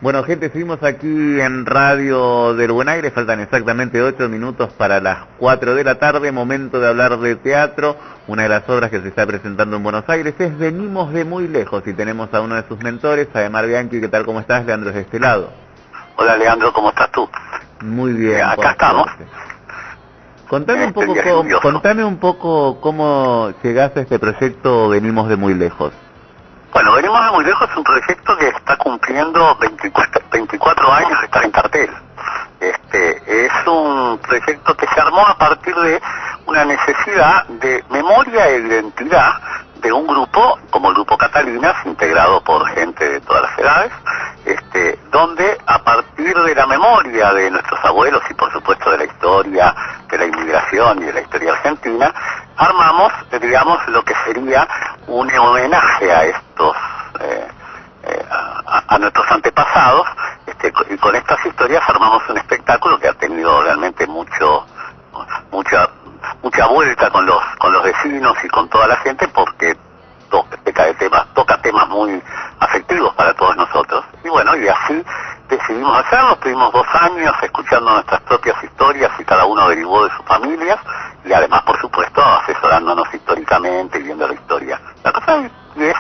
Bueno, gente, seguimos aquí en Radio del Buen Aire, faltan exactamente 8 minutos para las 4 de la tarde, momento de hablar de teatro. Una de las obras que se está presentando en Buenos Aires es Venimos de muy lejos y tenemos a uno de sus mentores, Ademar Bianchi. ¿Qué tal, cómo estás? Leandro es de este lado. Hola Leandro, ¿cómo estás tú? Muy bien. Acá estamos. Contame un poco cómo llegaste a este proyecto Venimos de muy lejos. Bueno, Venimos de muy lejos es un proyecto que está cumpliendo 24 años de estar en cartel. Es un proyecto que se armó a partir de una necesidad de memoria e identidad de un grupo, como el Grupo Catalinas, integrado por gente de todas las edades, donde a partir de la memoria de nuestros abuelos y por supuesto de la historia de la inmigración y de la historia argentina, armamos, digamos, lo que sería un homenaje a estos, a nuestros antepasados, y con estas historias armamos un espectáculo que ha tenido realmente mucha vuelta con los vecinos y con toda la gente, porque toca temas muy afectivos para todos nosotros. Y bueno, y así decidimos hacerlo. Estuvimos 2 años escuchando nuestras propias historias y cada uno averiguó de sus familias, y además, por supuesto, asesorándonos históricamente y viendo la historia. La cosa es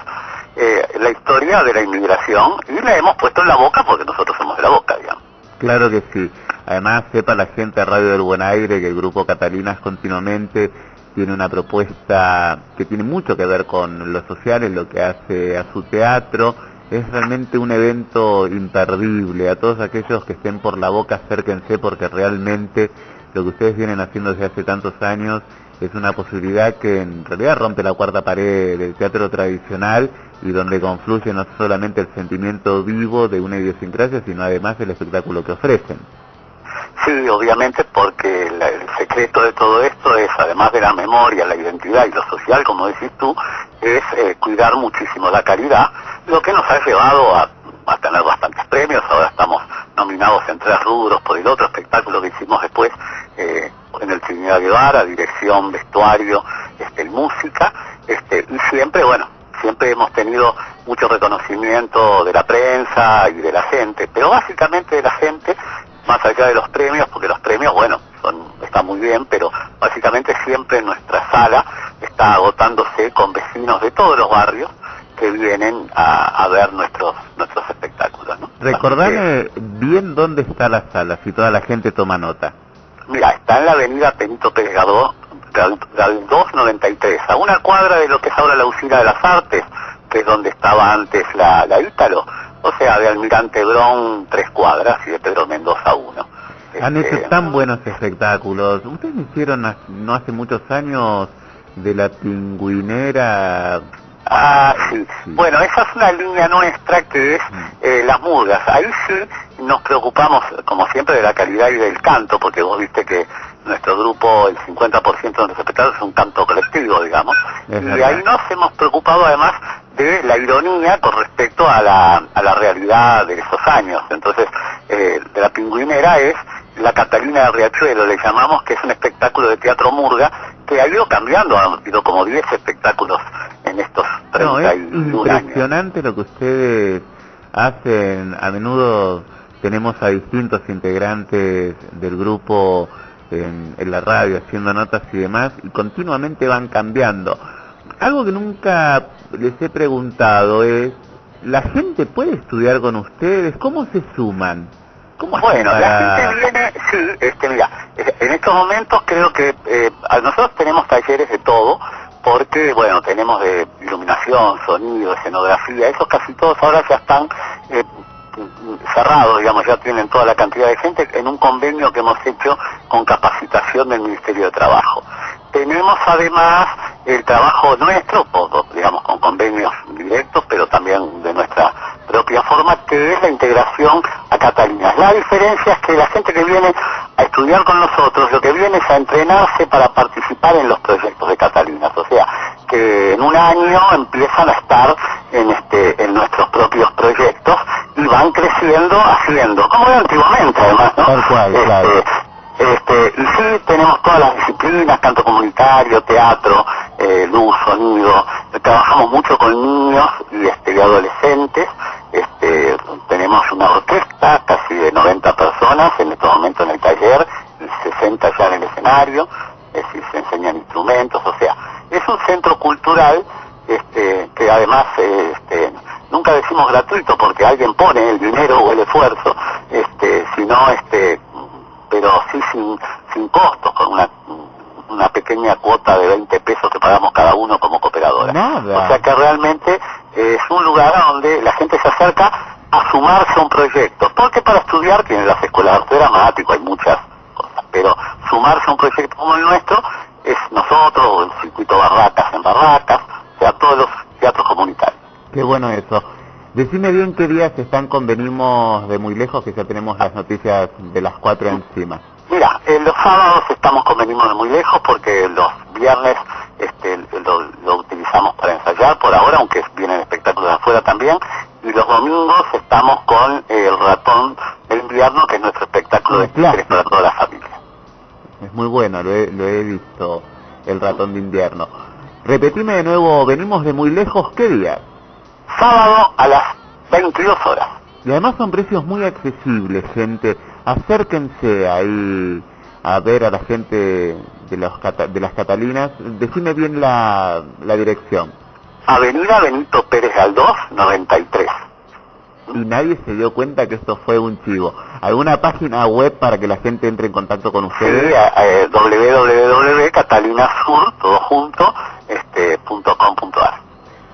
la historia de la inmigración, y la hemos puesto en la boca porque nosotros somos de la boca, digamos. Claro que sí. Además, sepa la gente de Radio del Buen Aire que el Grupo Catalinas continuamente tiene una propuesta que tiene mucho que ver con lo social, en lo que hace a su teatro. Es realmente un evento imperdible. A todos aquellos que estén por la boca, acérquense, porque realmente lo que ustedes vienen haciendo desde hace tantos años es una posibilidad que en realidad rompe la cuarta pared del teatro tradicional, y donde confluye no solamente el sentimiento vivo de una idiosincrasia, sino además el espectáculo que ofrecen. Sí, obviamente, porque el secreto de todo esto es, además de la memoria, la identidad y lo social, como decís tú, es cuidar muchísimo la calidad, lo que nos ha llevado a tener bastantes premios. Ahora estamos nominados en 3 rubros por el otro espectáculo que hicimos después, en el Trinidad Guevara, dirección, vestuario, música, y siempre, bueno, siempre hemos tenido mucho reconocimiento de la prensa y de la gente, pero básicamente de la gente, más allá de los premios, porque los premios, bueno, están muy bien, pero básicamente siempre nuestra sala está agotándose con vecinos de todos los barrios que vienen a ver nuestros espectáculos, ¿no? Recordame bien dónde está la sala, si toda la gente toma nota. Mira, está en la avenida Benito Pérez Galdós 93, a una cuadra de lo que es ahora la Usina de las Artes, que es donde estaba antes la Ítalo, o sea, de Almirante Brón 3 cuadras y de Pedro Mendoza 1. Han hecho tan buenos espectáculos. Ustedes hicieron no hace muchos años de La Pingüinera. Sí. Bueno, esa es una línea nuestra que es las murgas. Ahí sí nos preocupamos, como siempre, de la calidad y del canto, porque vos viste que nuestro grupo, el 50% de nuestros espectáculos es un canto colectivo, digamos. Y ahí nos hemos preocupado además de la ironía con respecto a la realidad de esos años. Entonces, de La Pingüinera es La Catalina de Riachuelo, le llamamos, que es un espectáculo de teatro murga que ha ido cambiando, ha habido como 10 espectáculos en estos 31 años. Es impresionante lo que ustedes hacen. A menudo tenemos a distintos integrantes del grupo en la radio haciendo notas y demás, y continuamente van cambiando. Algo que nunca les he preguntado es, ¿la gente puede estudiar con ustedes? ¿Cómo se suman? Bueno, la gente viene, sí, mira, en estos momentos creo que nosotros tenemos talleres de todo, porque, bueno, tenemos de iluminación, sonido, escenografía, esos casi todos ahora ya están cerrados, digamos, ya tienen toda la cantidad de gente en un convenio que hemos hecho con capacitación del Ministerio de Trabajo. Tenemos además el trabajo nuestro, digamos, con convenios directos, pero también de nuestra propia forma, que es la integración a Catalinas. La diferencia es que la gente que viene a estudiar con nosotros, lo que viene es a entrenarse para participar en los proyectos de Catalinas. O sea, que en un año empiezan a estar en nuestros propios proyectos y van creciendo haciendo, como era antiguamente además, ¿no? Tal cual, claro. Y sí, tenemos todas las disciplinas, canto comunitario, teatro, luz, sonido. Trabajamos mucho con niños y adolescentes. Tenemos una orquesta escenario, es decir, se enseñan instrumentos, o sea, es un centro cultural que además nunca decimos gratuito porque alguien pone el dinero o el esfuerzo, sino pero sí sin costos, con una pequeña cuota de 20 pesos que pagamos cada uno como cooperadora. Nada. O sea que realmente es un lugar donde la gente se acerca a sumarse a un proyecto, porque para estudiar tienen las escuelas de arte dramático, hay muchas cosas, pero sumarse a un proyecto como el nuestro es nosotros, el circuito Barracas en Barracas, o sea, todos los teatros comunitarios. Qué bueno eso. Decime bien qué días están con Venimos de Muy Lejos, que ya tenemos las noticias de las 4 encima. Mira, los sábados estamos con Venimos de Muy Lejos porque los viernes lo utilizamos para ensayar por ahora, aunque vienen espectáculos de afuera también, y los domingos estamos con El Ratón del Invierno, que es nuestro espectáculo de títeres para toda la familia. Es muy bueno, lo he visto, El Ratón de Invierno. Repetime de nuevo, Venimos de Muy Lejos, ¿qué día? Sábado a las 22 horas. Y además son precios muy accesibles, gente. Acérquense ahí a ver a la gente de las Catalinas. Decime bien la dirección. Avenida Benito Pérez Galdós, 93. Y nadie se dio cuenta que esto fue un chivo. ¿Alguna página web para que la gente entre en contacto con ustedes? Sí, www.catalinasur, todo junto, .com.ar.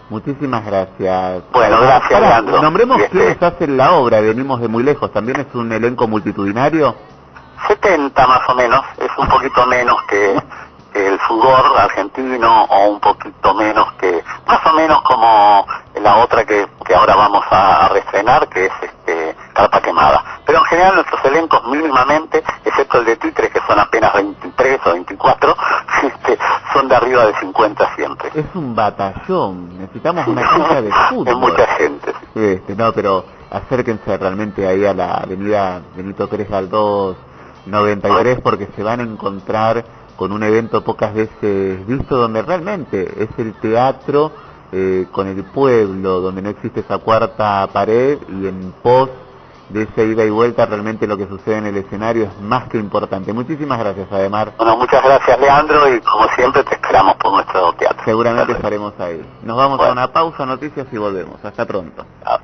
Muchísimas gracias. Bueno, gracias, Leandro. Nombremos quiénes hacen la obra, Venimos de Muy Lejos. ¿También es un elenco multitudinario? 70 más o menos, es un poquito menos que el fútbol argentino, o un poquito menos que, más o menos como la otra que ahora vamos a reestrenar, que es Carpa Quemada. Pero en general nuestros elencos mínimamente, excepto el de títeres, que son apenas 23 o 24, son de arriba de 50 siempre. Es un batallón, necesitamos una cancha de fútbol. Es mucha gente. No, pero acérquense realmente ahí a la avenida Benito Pérez Galdós 93, porque se van a encontrar con un evento pocas veces visto, donde realmente es el teatro con el pueblo, donde no existe esa cuarta pared, y en pos de esa ida y vuelta realmente lo que sucede en el escenario es más que importante. Muchísimas gracias, Ademar. Bueno, muchas gracias, Leandro, y como siempre te esperamos por nuestro teatro. Seguramente estaremos ahí. Nos vamos a una pausa, noticias, y volvemos. Hasta pronto. Chao.